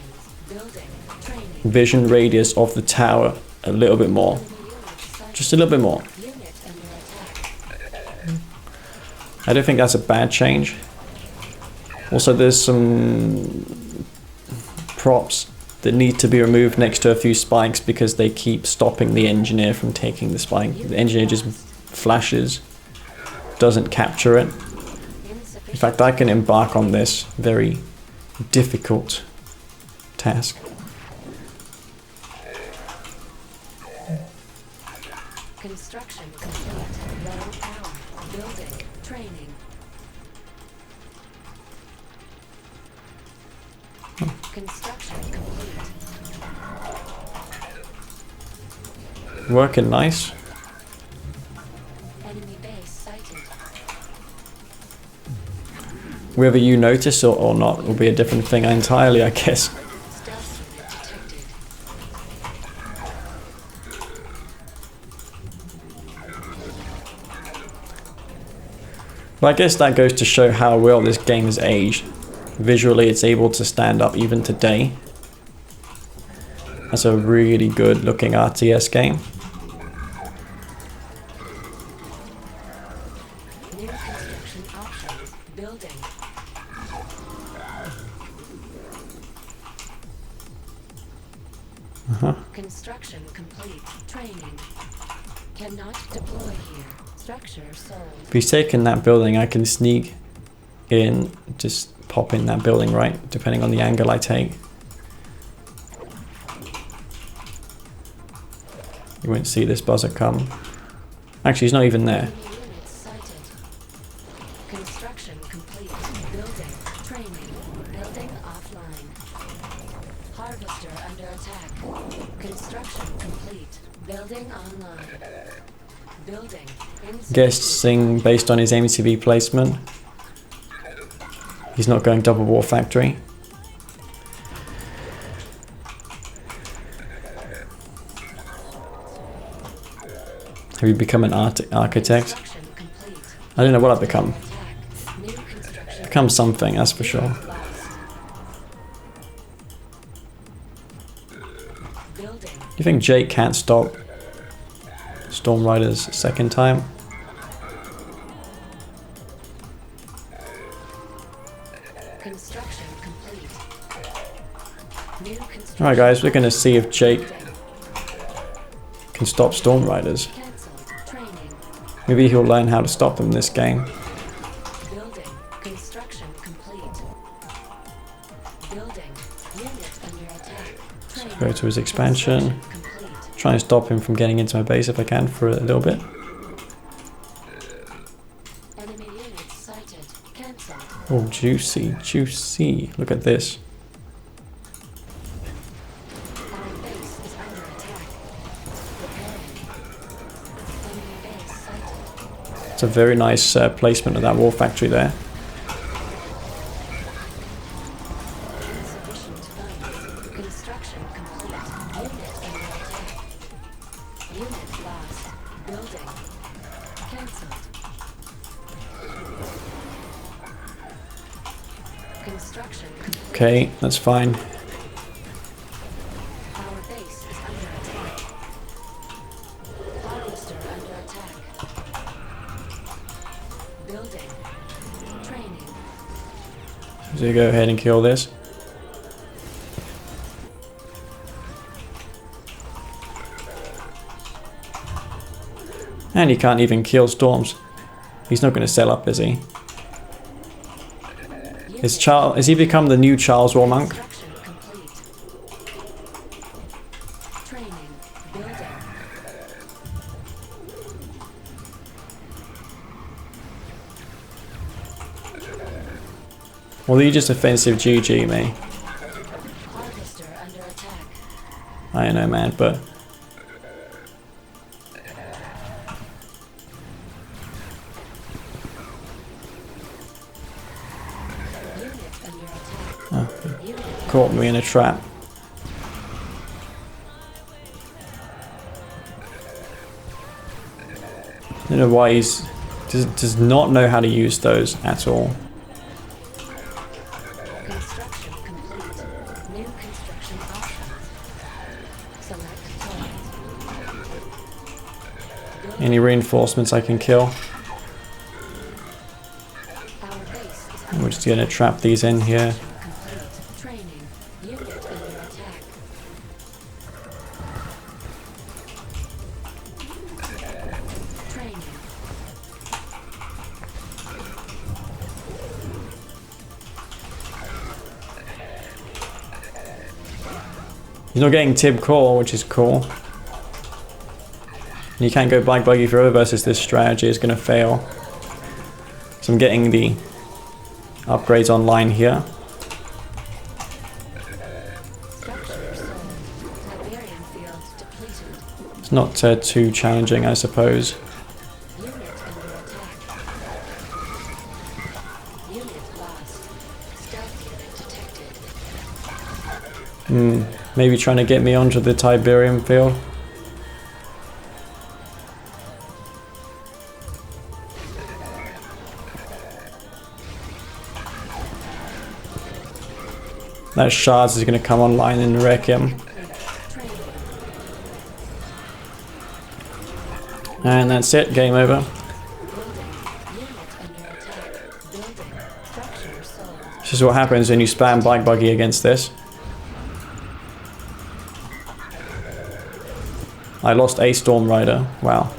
Speaker 4: Building. Training.
Speaker 2: vision radius of the tower a little bit more.
Speaker 4: Unit
Speaker 2: Just a little bit more.
Speaker 4: unit under attack.
Speaker 2: I don't think that's a bad change. Also, there's some props that need to be removed next to a few spikes because they keep stopping the engineer from taking the spike. The engineer just flashes, doesn't capture it. In fact, I can embark on this very difficult task.
Speaker 4: Construction complete. Low power. Building. Training. Construction complete.
Speaker 2: Working nice.
Speaker 4: Enemy base sighted.
Speaker 2: Whether you notice or not will be a different thing entirely, I guess.
Speaker 4: Stealth unit detected.
Speaker 2: But I guess that goes to show how well this game has aged. Visually, it's able to stand up even today. That's a really good looking RTS game.
Speaker 4: New construction options. Building. Construction complete. Training. Cannot deploy here. Structure sold.
Speaker 2: If he's taking that building, I can sneak in, just pop in that building, right? Depending on the angle I take. You won't see this buzzer come. Actually, he's not even there.
Speaker 4: Enemy units sighted. Construction complete. Building. Training. Building offline. Harvester under attack. Construction complete. Building online. Building.
Speaker 2: Guessing based on his MTV placement, he's not going double war factory. Have you become an architect?
Speaker 4: Construction complete.
Speaker 2: I don't know what I've become.
Speaker 4: Attack. New construction.
Speaker 2: Become something, that's for sure.
Speaker 4: Lost. Building.
Speaker 2: You think Jake can't stop Storm Riders second time?
Speaker 4: Construction complete. New construction.
Speaker 2: Alright guys, we're gonna see if Jake can stop Storm Riders.
Speaker 4: Cancelled. Training.
Speaker 2: Maybe he'll learn how to stop them this game.
Speaker 4: Building. Construction complete. Building. Unit under attack. Training.
Speaker 2: Go to his expansion.
Speaker 4: Construction complete.
Speaker 2: Try and stop him from getting into my base if I can for a little bit.
Speaker 4: Enemy units sighted. Cancelled.
Speaker 2: Oh, juicy, juicy. Look at this.
Speaker 4: Our base is under attack. Repairing. Enemy base sighted.
Speaker 2: It's a very nice placement of that war factory there.
Speaker 4: Insufficient funds. Construction complete. Unit under attack. Unit lost. Building. Cancelled. Construction complete.
Speaker 2: Okay, that's fine.
Speaker 4: Our base is under attack. Harvester under attack. Building. Training.
Speaker 2: So you go ahead and kill this. And he can't even kill storms. He's not going to sell up, is he? Has he become the new Charles War monk?
Speaker 4: Construction complete. Training. Building.
Speaker 2: Well, you just offensive GG me.
Speaker 4: Harvester under attack.
Speaker 2: I know, man, but
Speaker 4: Unit under attack. Unit
Speaker 2: caught me in a trap. I don't know why does not know how to use those at all.
Speaker 4: construction complete. New construction options. Select target.
Speaker 2: Any reinforcements I can kill.
Speaker 4: Our base is
Speaker 2: We're just gonna trap these in here.
Speaker 4: complete. Training. Unit under attack. Training.
Speaker 2: He's not getting Tib Core, which is cool. You can't go Black Buggy forever versus this strategy, is going to fail. So I'm getting the upgrades online here.
Speaker 4: Structure sold. Tiberium field depleted.
Speaker 2: It's not too challenging, I suppose.
Speaker 4: Unit under attack. Unit lost. Stealth unit detected.
Speaker 2: Maybe trying to get me onto the Tiberium field. That shards is going to come online and wreck him.
Speaker 4: Training.
Speaker 2: And that's it, game over.
Speaker 4: Building. Unit under attack. Building. Structure sold.
Speaker 2: This is what happens when you spam Black Buggy against this. I lost a Storm Rider. Wow.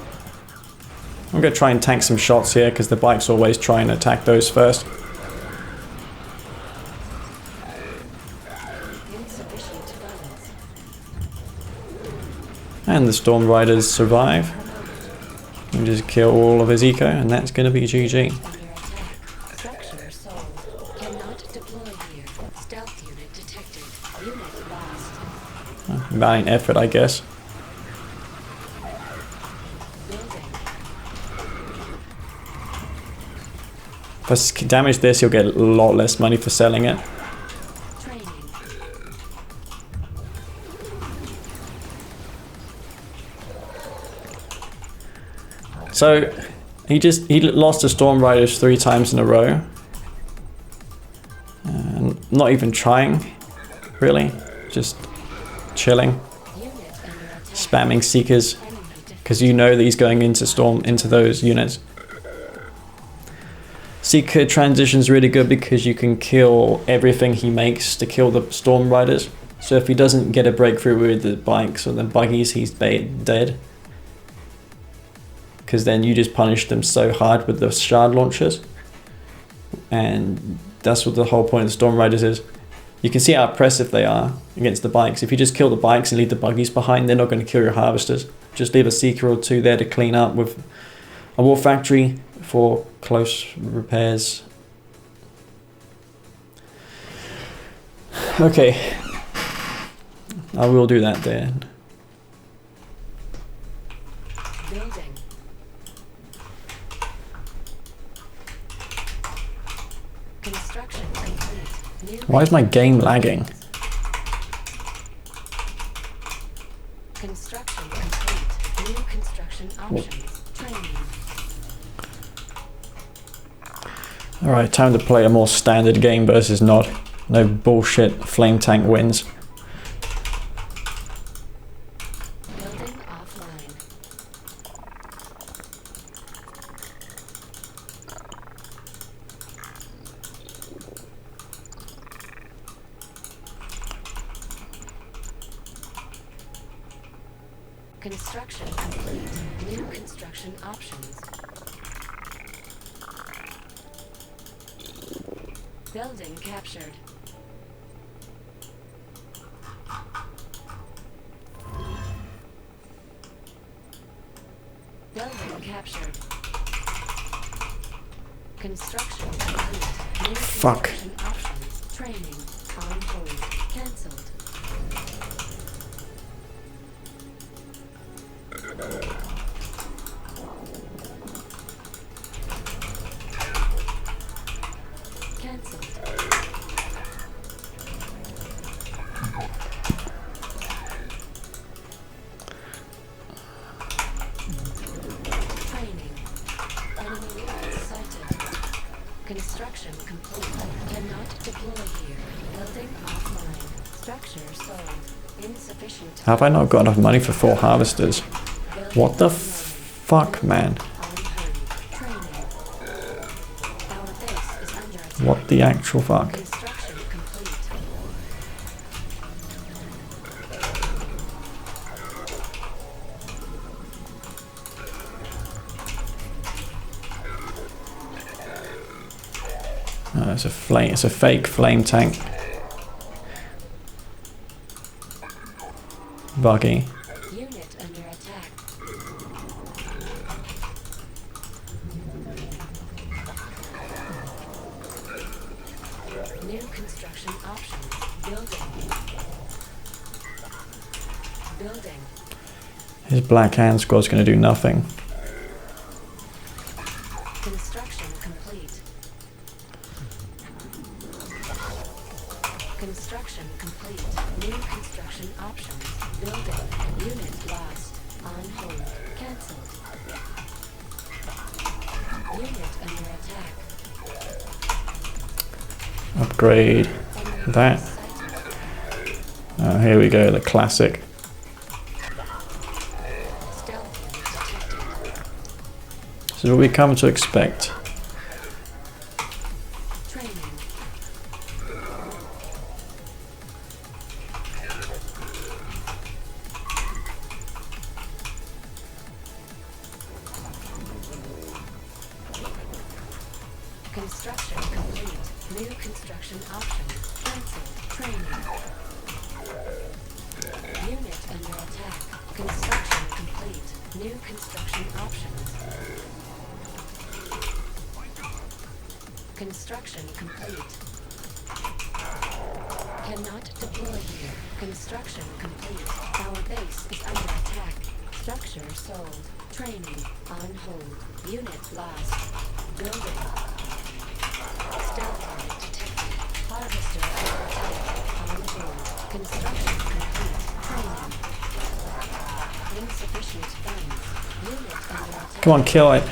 Speaker 2: I'm going to try and tank some shots here because the bike's always trying to attack those first.
Speaker 4: Insufficient funds.
Speaker 2: And the Storm Riders survive. And just kill all of his eco, and that's going to be GG.
Speaker 4: Under attack. Structure sold. Cannot deploy here. Stealth unit detected. Unit lost.
Speaker 2: Valiant effort, I guess.
Speaker 4: Building.
Speaker 2: If I damage this, you'll get a lot less money for selling it.
Speaker 4: Training.
Speaker 2: So he lost to Storm Riders 3 times in a row. Not even trying, really. Just chilling,
Speaker 4: Unit under attack.
Speaker 2: spamming Seekers,
Speaker 4: Enemy defeated.
Speaker 2: because you know that he's going into those units. Seeker transition's really good because you can kill everything he makes to kill the Storm Riders. So if he doesn't get a breakthrough with the bikes or the buggies, he's dead. Because then you just punish them so hard with the shard launchers. And that's what the whole point of the Storm Riders is. You can see how oppressive they are against the bikes. If you just kill the bikes and leave the buggies behind, they're not going to kill your harvesters. Just leave a Seeker or 2 there to clean up with a War Factory for close repairs. Okay. I will do that then.
Speaker 4: Building. Construction complete. New
Speaker 2: Why is my game lagging?
Speaker 4: construction complete. New construction options. Training.
Speaker 2: Alright, time to play a more standard game versus not. No bullshit flame tank wins.
Speaker 4: Building offline. Construction complete. New construction options. Building captured. Building captured. Construction complete. New
Speaker 2: Fuck.
Speaker 4: construction options. Training on hold. Cancelled. Cancelled. Training. Enemy units sighted. Construction complete. Cannot deploy here. Building offline. Structure sold. Insufficient.
Speaker 2: Have I not got enough money for 4 harvesters?
Speaker 4: Building
Speaker 2: What the
Speaker 4: online.
Speaker 2: fuck, man?
Speaker 4: On hold. Training. Our base is under attack.
Speaker 2: What the actual fuck?
Speaker 4: Construction complete.
Speaker 2: Oh, it's a flame. It's a fake flame tank. Buggy.
Speaker 4: Unit under attack. New construction options. Building. Building.
Speaker 2: His Black Hand squad's going to do nothing.
Speaker 4: Construction complete. Construction complete. New construction options. Building. Unit lost. On hold. Cancelled. Unit under attack.
Speaker 2: Upgrade
Speaker 4: Enemy
Speaker 2: that.
Speaker 4: sighted.
Speaker 2: Oh, here we go, the classic.
Speaker 4: Stealth unit detected.
Speaker 2: This is what we come to expect.
Speaker 4: Training. Construction complete. New construction options. Cancelled. Training. Unit under attack. Construction complete. New construction options. Construction complete. Cannot deploy here. Construction complete. Our base is under attack. Structure sold. Training on hold. Unit lost. Building. Stealth unit detected. Harvester under attack. On hold. Construction complete. Training. Insufficient funds. Unit under attack.
Speaker 2: Come on, kill it.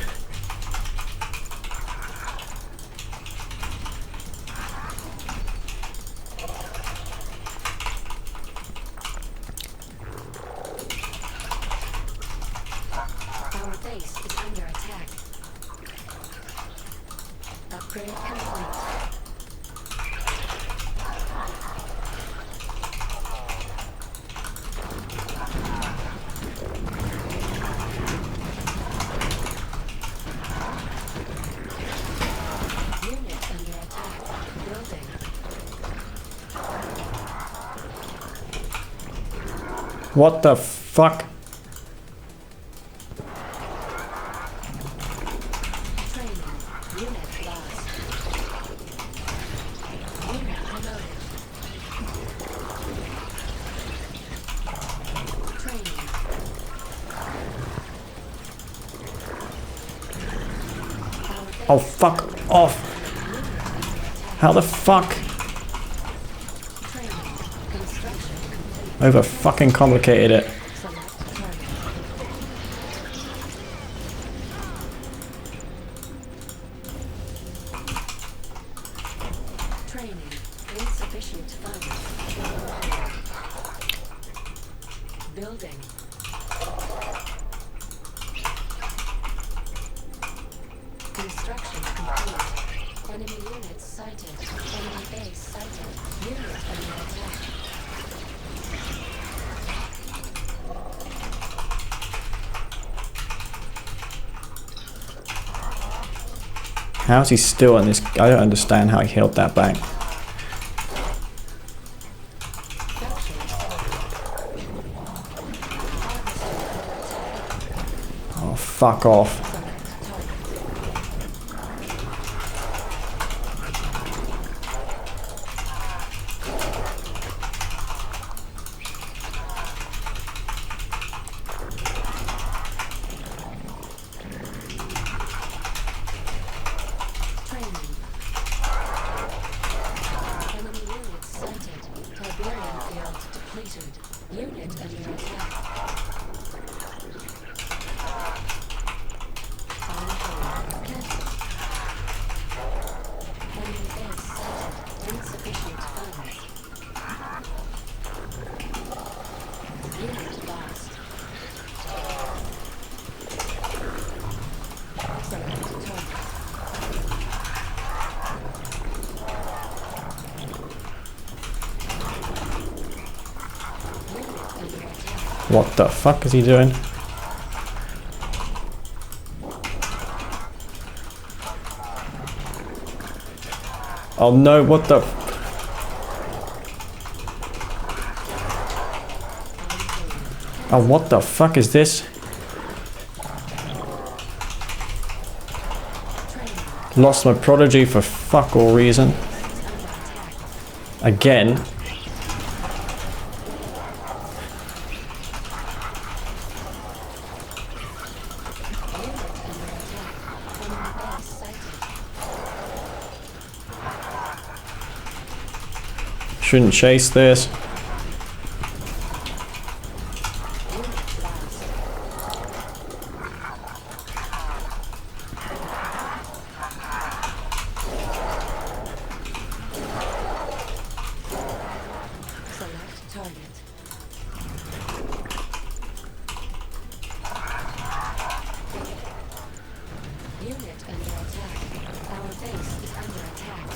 Speaker 4: Our base is under attack. Upgrade complete. Unit under attack. Building.
Speaker 2: What the fuck?
Speaker 4: Training. Unit lost. Unit promoted. Training. Our
Speaker 2: Oh,
Speaker 4: base
Speaker 2: fuck off. How the fuck?
Speaker 4: training. Construction complete.
Speaker 2: Over fucking complicated it.
Speaker 4: Select target. Training. Insufficient funds. Building. Construction complete. Enemy units sighted. Enemy base sighted. Unit under attack.
Speaker 2: How's he still in this? I don't understand how he held that back.
Speaker 4: Structure sold. Harvester under attack.
Speaker 2: Oh, fuck off.
Speaker 4: Training. Enemy units sighted. Tiberium field depleted. Unit under attack. On hold. Cancel. Enemy base sighted. Insufficient funds. Unit lost. Select target. Unit under attack.
Speaker 2: What the fuck is he doing? Oh no, what the... Oh, what the fuck is this? Lost my prodigy for fuck all reason. Again. Shouldn't chase this.
Speaker 4: Select target. Unit under attack. Our base is under attack.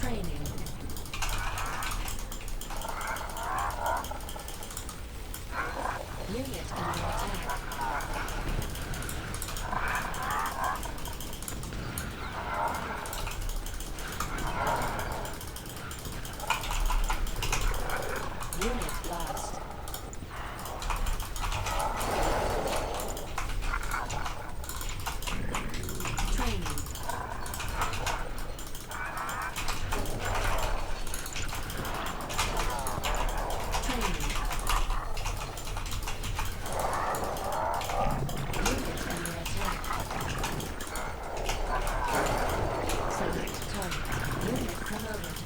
Speaker 4: Training. Unit under attack. Unit lost. Training. Training. Unit under attack. Select target. Unit promoted.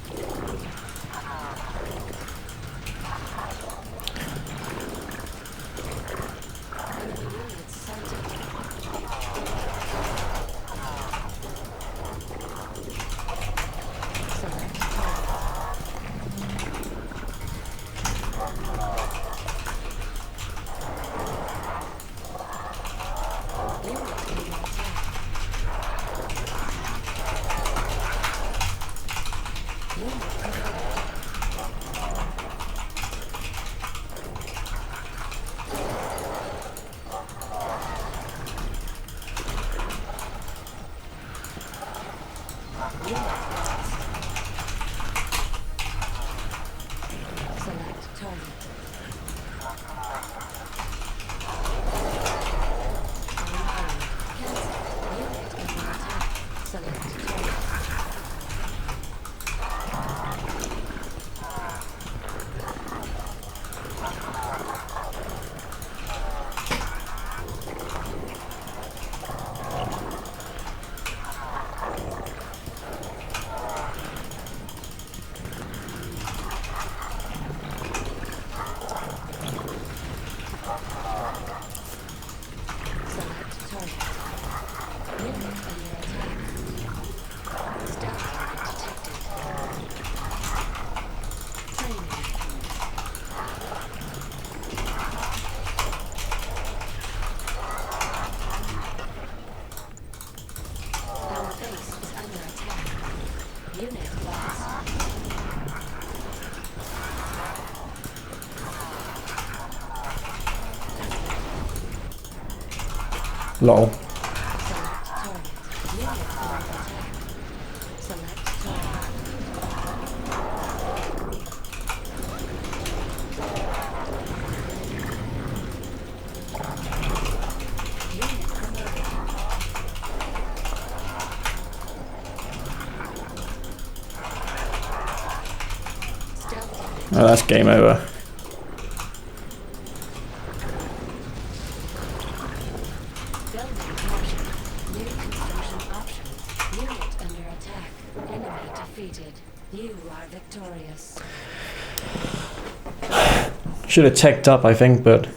Speaker 4: Enemy units sighted. Select target. Unit under attack. Unit promoted. Unit lost. Select target. On hold. Cancel. Unit under attack. Select target.
Speaker 2: Lol.
Speaker 4: Select target. Unit under attack. Select target. Unit promoted. Stealth.
Speaker 2: Oh, that's game over.
Speaker 4: Building captured. New construction options. Unit under attack. Enemy defeated. You are victorious.
Speaker 2: Should have teched up, I think, but